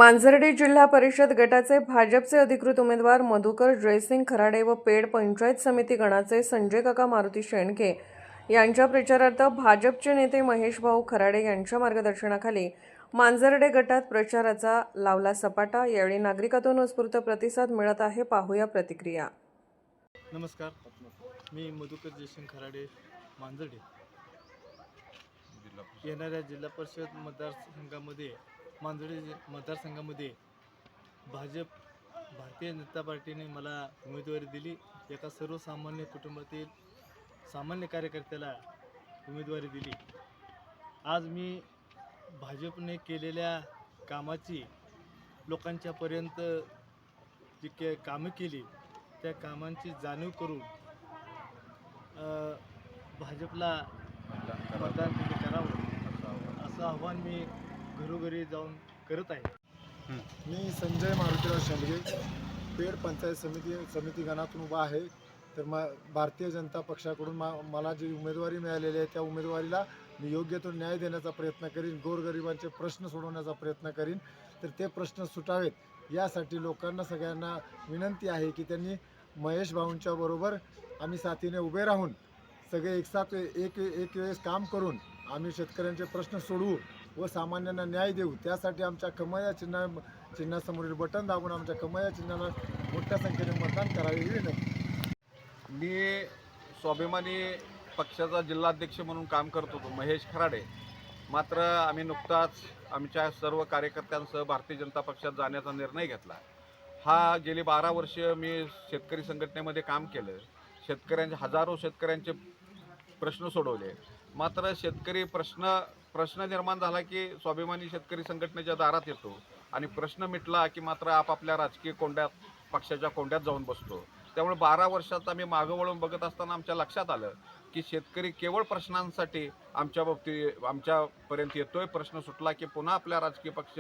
मांजर्डे जिल्हा परिषद गटाचे भाजपचे अधिकृत उमेदवार मधुकर जयसिंग खराडे व पेड पंचायत समिती गणाचे संजय काका मारुती शेंडके यांच्या प्रचारार्थ भाजपचे नेते महेश भाऊ खराडे यांच्या मार्गदर्शनाखाली मांजर्डे गटात प्रचाराचा लावला सपाटा। यावेळी नागरिकांतून उत्स्फूर्त प्रतिसाद मिळत आहे। पाहूया प्रतिक्रिया। नमस्कार, मी मधुकर जयसिंग खराडे, मांजर्डे। येणाऱ्या जिल्हा परिषद मतदारसंघामध्ये मांजर्डे मतदारसंघामध्ये भारतीय जनता पार्टीने मला उमेदवारी दिली। एका सर्वसामान्य कुटुंबातील सामान्य कार्यकर्त्याला उमेदवारी दिली। आज मी भाजपने केलेल्या कामाची लोकांच्या पर्यंत जी कामं केली त्या कामांची जाणीव करून भाजपला मतदान करावं असं आव्हान मी घरोघरी जाऊन करत आहे। मी संजय मारुतीराव शेंडगे, पेड पंचायत समिती गणातून उभा आहे। तर भारतीय जनता पक्षाकडून मला जी उमेदवारी मिळालेली आहे त्या उमेदवारीला मी योग्य तो न्याय देण्याचा प्रयत्न करीन, गोरगरिबांचे प्रश्न सोडवण्याचा प्रयत्न करीन। तर ते प्रश्न सुटावेत यासाठी लोकांना सगळ्यांना विनंती आहे की त्यांनी महेश भाऊंच्या बरोबर आम्ही साथीने उभे राहून सगळे एकसाथ एक वेळेस काम करून आम्ही शेतकऱ्यांचे प्रश्न सोडवू व सामान्यांना न्याय देऊ। त्यासाठी आमच्या कमळ या चिन्हासमोरील बटन दाबून आमच्या कमळ या चिन्हाला मोठ्या संख्येने मतदान करावे ही विनंती। मी स्वाभिमानी पक्षाचा जिल्हाध्यक्ष म्हणून काम करत होतो, महेश खराडे। मात्र आम्ही नुकताच आमच्या सर्व कार्यकर्त्यांसह भारतीय जनता पक्षात जाण्याचा निर्णय घेतला। हा गेली 12 वर्ष मी शेतकरी संघटनेमध्ये काम केलं। हजारो शेतकऱ्यांचे प्रश्न सोडवले। मात्र शेतकरी प्रश्न निर्माण झाला की स्वाभिमानी शेतकरी संघटनेच्या दारात येतो आणि प्रश्न मिटला की मात्र आपापल्या राजकीय पक्षाच्या कोंड्यात जाऊन बसतो। त्यामुळे 12 वर्षात आम्ही मागं वळून बघत असताना आमच्या लक्षात आलं की शेतकरी केवळ प्रश्नांसाठी आमच्यापर्यंत येतोय। प्रश्न सुटला की पुन्हा आपल्या राजकीय पक्ष,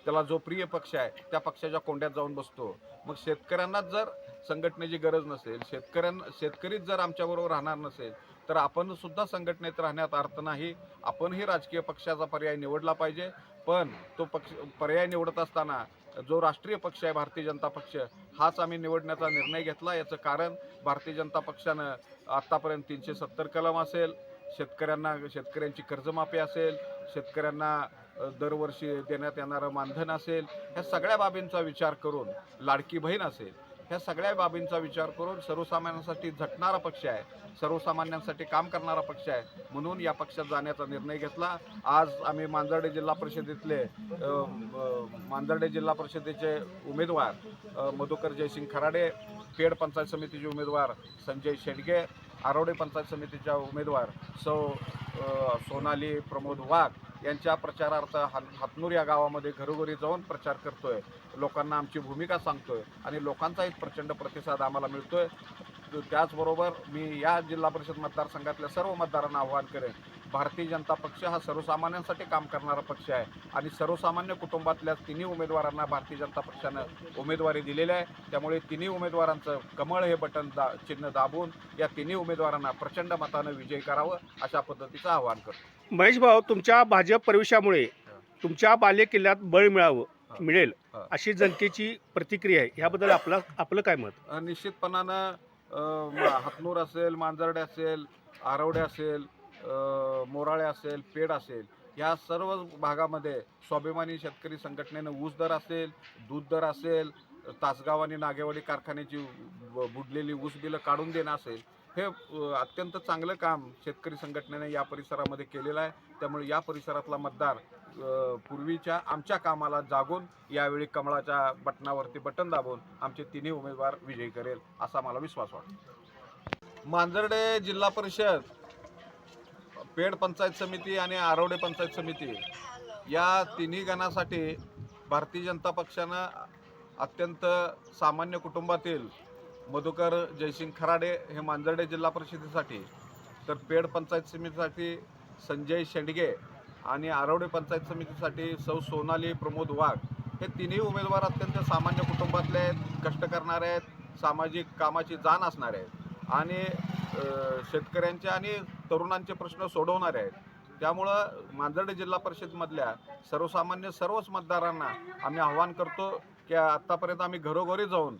त्याला जो प्रिय पक्ष आहे त्या पक्षाच्या कोंड्यात जाऊन बसतो। मग शेतकऱ्यांना जर संघटनेची गरज नसेल, शेतकरीच जर आमच्याबरोबर राहणार नसेल तर आपण सुद्धा संघटनेत राहण्यात अर्थ नाही। आपणही राजकीय पक्षाचा पर्याय निवडला पाहिजे। पण तो पर्याय निवडत असताना जो राष्ट्रीय पक्ष आहे भारतीय जनता पक्ष, हाच आम्ही निवडण्याचा निर्णय घेतला। याचं कारण भारतीय जनता पक्षानं आत्तापर्यंत 370 कलम असेल, शेतकऱ्यांची कर्जमाफी असेल, शेतकऱ्यांना दरवर्षी देण्यात येणारं मानधन असेल, ह्या सगळ्या बाबींचा विचार करून, लाडकी बहीण असेल, ह्या सगळ्या बाबींचा विचार करून सर्वसामान्यांसाठी झटणारा पक्ष आहे, सर्वसामान्यांसाठी काम करणारा पक्ष आहे, म्हणून या पक्षात जाण्याचा निर्णय घेतला। आज आम्ही मांजर्डे जिल्हा परिषदेचे उमेदवार मधुकर जयसिंग खराडे, पेड पंचायत समितीचे उमेदवार संजय शेंडके, आरोडे पंचायत समितीच्या उमेदवार सोनाली प्रमोद वाघ यांच्या प्रचारार्थ हातनूर या गावामध्ये घरोघरी जाऊन प्रचार करतोय, लोकांना आमची भूमिका सांगतोय आणि लोकांचा एक प्रचंड प्रतिसाद आम्हाला मिळतोय। त्याचबरोबर मी या जिल्हा परिषद मतदारसंघातल्या सर्व मतदारांना आवाहन करेन, भारतीय जनता पक्ष हा सर्वसामान्यांसाठी काम करणारा पक्ष आहे आणि सर्वसामान्य कुटुंबातल्या तिन्ही उमेदवारांना भारतीय जनता पक्षानं उमेदवारी दिलेली आहे। त्यामुळे तिन्ही उमेदवारांचं कमळ हे बटन चिन्ह दाबून या तिन्ही उमेदवारांना प्रचंड मतानं विजयी करावं अशा पद्धतीचं आवाहन करतो। महेश भाऊ, तुमच्या भाजप प्रवेशामुळे तुमच्या बालेकिल्ल्यात बळ मिळेल अशी जनतेची प्रतिक्रिया आहे, ह्याबद्दल आपलं काय मत? निश्चितपणानं हातनूर असेल, मांजर्डे असेल, आरवडे असेल, मोराळे असेल, पेड असेल, या सर्व भागामध्ये स्वाभिमानी शेतकरी संघटनेनं ऊस दर असेल, दूध दर असेल, तासगाव आणि नागेवाडी कारखान्याची बुडलेली ऊस बिलं काढून देणं असेल, हे अत्यंत चांगलं काम शेतकरी संघटनेने या परिसरामध्ये केलेलं आहे। त्यामुळे या परिसरातला मतदार पूर्वीच्या आमच्या कामाला जागून यावेळी कमळाच्या बटनावरती बटन दाबून आमचे तिन्ही उमेदवार विजयी करेल असा मला विश्वास वाटतो। मांजर्डे जिल्हा परिषद, पेड पंचायत समिती आणि आरवडे पंचायत समिती या तिन्ही गणासाठी भारतीय जनता पक्षानं अत्यंत सामान्य कुटुंबातील मधुकर जयसिंग खराडे हे मांजर्डे जिल्हा परिषदेसाठी, तर पेड पंचायत समितीसाठी संजय शेंडगे आणि आरवडे पंचायत समितीसाठी सोनाली प्रमोद वाघ हे तिन्ही उमेदवार अत्यंत सामान्य कुटुंबातले आहेत, कष्ट करणारे आहेत, सामाजिक कामाची जाण असणारे आहेत आणि शेतकऱ्यांचे आणि तरुणांचे प्रश्न सोडवणारे आहेत। त्यामुळं मांजर्डे जिल्हा परिषदमधल्या सर्वसामान्य सर्वच मतदारांना आम्ही आव्हान करतो की आत्तापर्यंत आम्ही घरोघरी जाऊन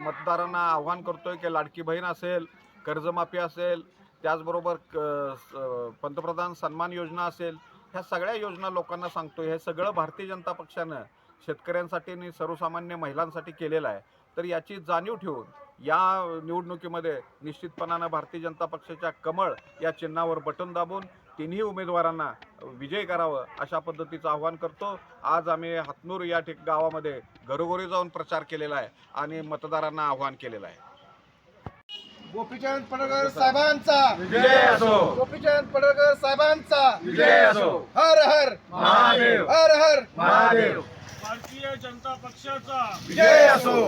मतदारांना आव्हान करतोय की लाडकी बहीण असेल, कर्जमाफी असेल, त्याचबरोबर पंतप्रधान सन्मान योजना असेल, ह्या सगळ्या योजना लोकांना सांगतोय. हे सगळं भारतीय जनता पक्षानं शेतकऱ्यांसाठी आणि सर्वसामान्य महिलांसाठी केलेलं आहे. तर याची जाणीव ठेवून या निवडणुकीमध्ये निश्चितपणानं भारतीय जनता पक्षाच्या कमळ या चिन्हावर बटन दाबून तिन्ही उमेदवारांना विजय करावं अशा पद्धतीचं आव्हान करतो. आज आम्ही हातनूर या गावामध्ये घरोघरी जाऊन प्रचार केलेला आहे आणि मतदारांना आव्हान केलेलं आहे. गोपीचंद पडळकर साहेबांचा विजय असो. गोपीचंद पडळकर साहेबांचा विजय असो. हर हर महादेव. हर हर महादेव. भारतीय जनता पक्षाचा विजय असो.